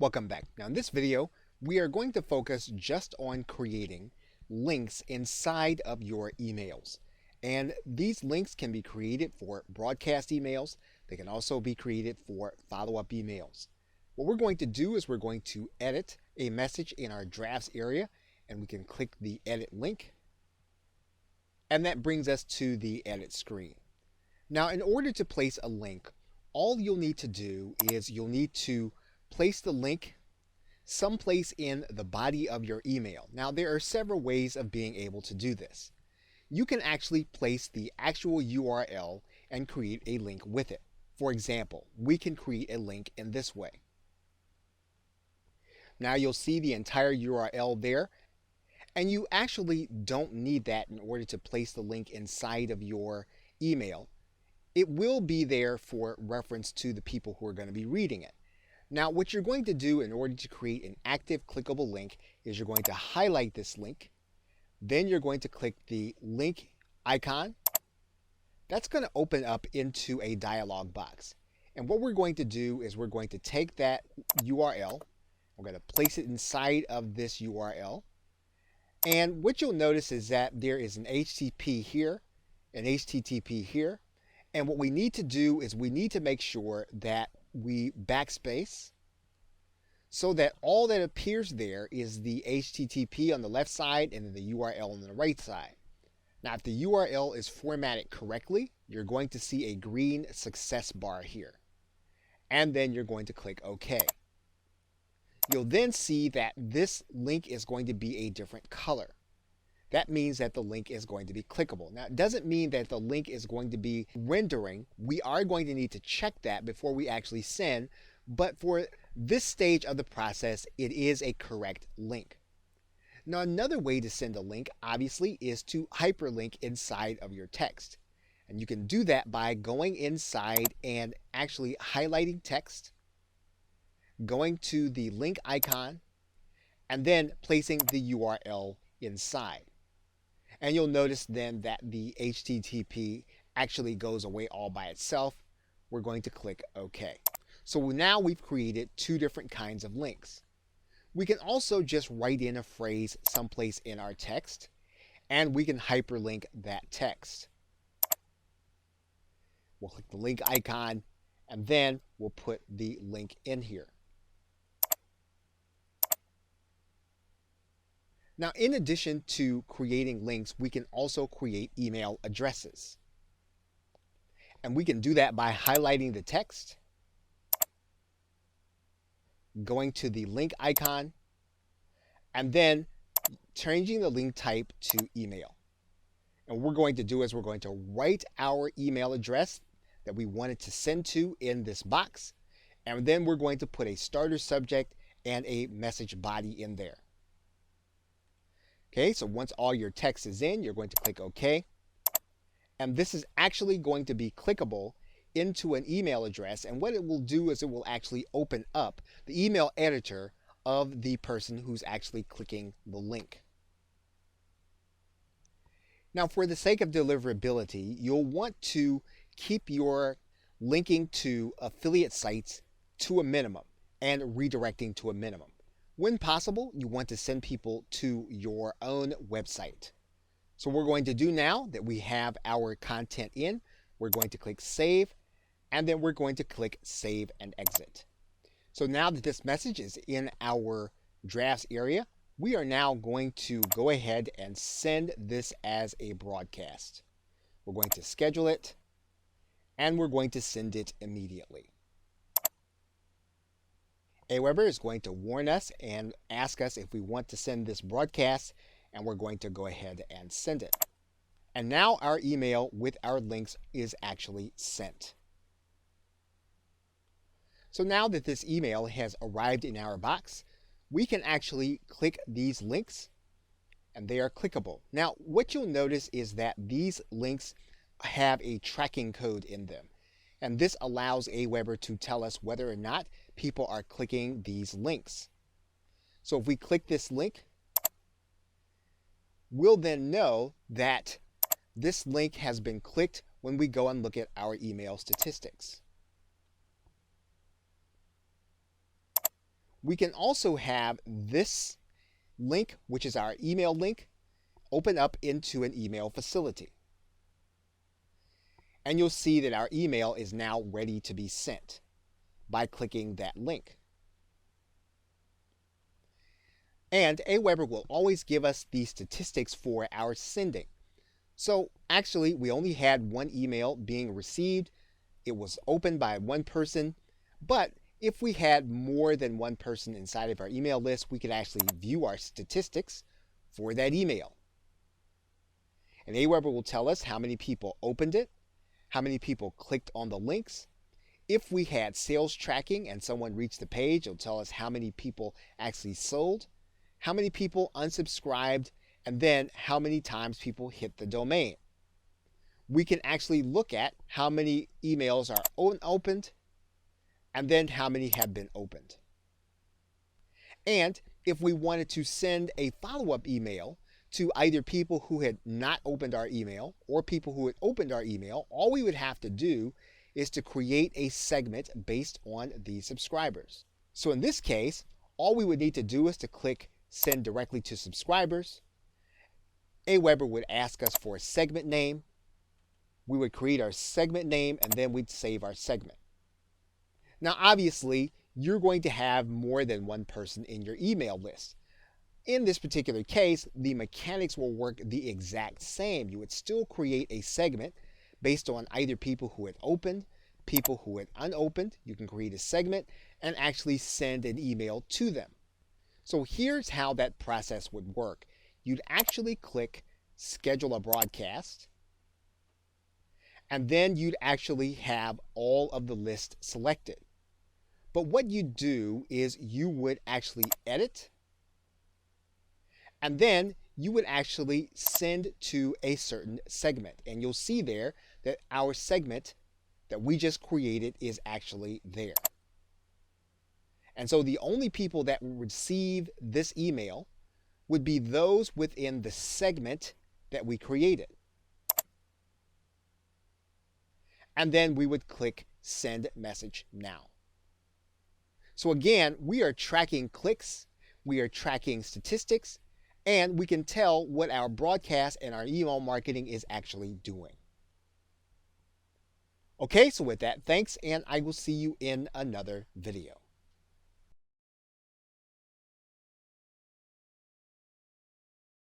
Welcome back. Now in this video, we are going to focus just on creating links inside of your emails. And these links can be created for broadcast emails. They can also be created for follow-up emails. What we're going to do is we're going to edit a message in our drafts area, and we can click the edit link. And that brings us to the edit screen. Now in order to place a link, all you'll need to do is you'll need to place the link someplace in the body of your email. Now there are several ways of being able to do this. You can actually place the actual URL and create a link with it. For example, we can create a link in this way. Now you'll see the entire URL there, and you actually don't need that in order to place the link inside of your email. It will be there for reference to the people who are going to be reading it. Now what you're going to do in order to create an active clickable link is you're going to highlight this link. Then you're going to click the link icon. That's going to open up into a dialog box. And what we're going to do is we're going to take that URL. We're going to place it inside of this URL. And what you'll notice is that there is an HTTP here, an HTTP here. And what we need to do is we need to make sure that we backspace so that all that appears there is the HTTP on the left side and then the URL on the right side. Now if the URL is formatted correctly, you're going to see a green success bar here. And then you're going to click OK. You'll then see that this link is going to be a different color. That means that the link is going to be clickable. Now, it doesn't mean that the link is going to be rendering. We are going to need to check that before we actually send, but for this stage of the process, it is a correct link. Now, another way to send a link, obviously, is to hyperlink inside of your text. And you can do that by going inside and actually highlighting text, going to the link icon, and then placing the URL inside. And you'll notice then that the HTTP actually goes away all by itself. We're going to click OK. So now we've created two different kinds of links. We can also just write in a phrase someplace in our text, and we can hyperlink that text. We'll click the link icon, and then we'll put the link in here. Now, in addition to creating links, we can also create email addresses. And we can do that by highlighting the text, going to the link icon, and then changing the link type to email. And what we're going to do is we're going to write our email address that we wanted to send to in this box, and then we're going to put a starter subject and a message body in there. Okay, so once all your text is in, you're going to click OK. And this is actually going to be clickable into an email address. And what it will do is it will actually open up the email editor of the person who's actually clicking the link. Now, for the sake of deliverability, you'll want to keep your linking to affiliate sites to a minimum and redirecting to a minimum. When possible, you want to send people to your own website. So what we're going to do now that we have our content in, we're going to click Save, and then we're going to click Save and Exit. So now that this message is in our drafts area, we are now going to go ahead and send this as a broadcast. We're going to schedule it, and we're going to send it immediately. Aweber is going to warn us and ask us if we want to send this broadcast, and we're going to go ahead and send it. And now our email with our links is actually sent. So now that this email has arrived in our box, we can actually click these links, and they are clickable. Now, what you'll notice is that these links have a tracking code in them. And this allows Aweber to tell us whether or not people are clicking these links. So if we click this link, we'll then know that this link has been clicked when we go and look at our email statistics. We can also have this link, which is our email link, open up into an email facility. And you'll see that our email is now ready to be sent by clicking that link. And Aweber will always give us the statistics for our sending. So actually, we only had one email being received. It was opened by one person, but if we had more than one person inside of our email list, we could actually view our statistics for that email. And Aweber will tell us how many people opened it, how many people clicked on the links. If we had sales tracking and someone reached the page, it'll tell us how many people actually sold, how many people unsubscribed, and then how many times people hit the domain. We can actually look at how many emails are unopened and then how many have been opened. And if we wanted to send a follow-up email to either people who had not opened our email or people who had opened our email, all we would have to do is to create a segment based on these subscribers. So in this case, all we would need to do is to click Send Directly to Subscribers. Aweber would ask us for a segment name. We would create our segment name and then we'd save our segment. Now, obviously, you're going to have more than one person in your email list. In this particular case, the mechanics will work the exact same. You would still create a segment based on either people who had opened, people who had unopened. You can create a segment and actually send an email to them. So here's how that process would work. You'd actually click Schedule a Broadcast, and then you'd actually have all of the list selected. But what you do is you would actually edit, and then you would actually send to a certain segment. And you'll see there that our segment that we just created is actually there. And so the only people that will receive this email would be those within the segment that we created. And then we would click Send Message Now. So again, we are tracking clicks, we are tracking statistics, and we can tell what our broadcast and our email marketing is actually doing. Okay, so with that, thanks, and I will see you in another video.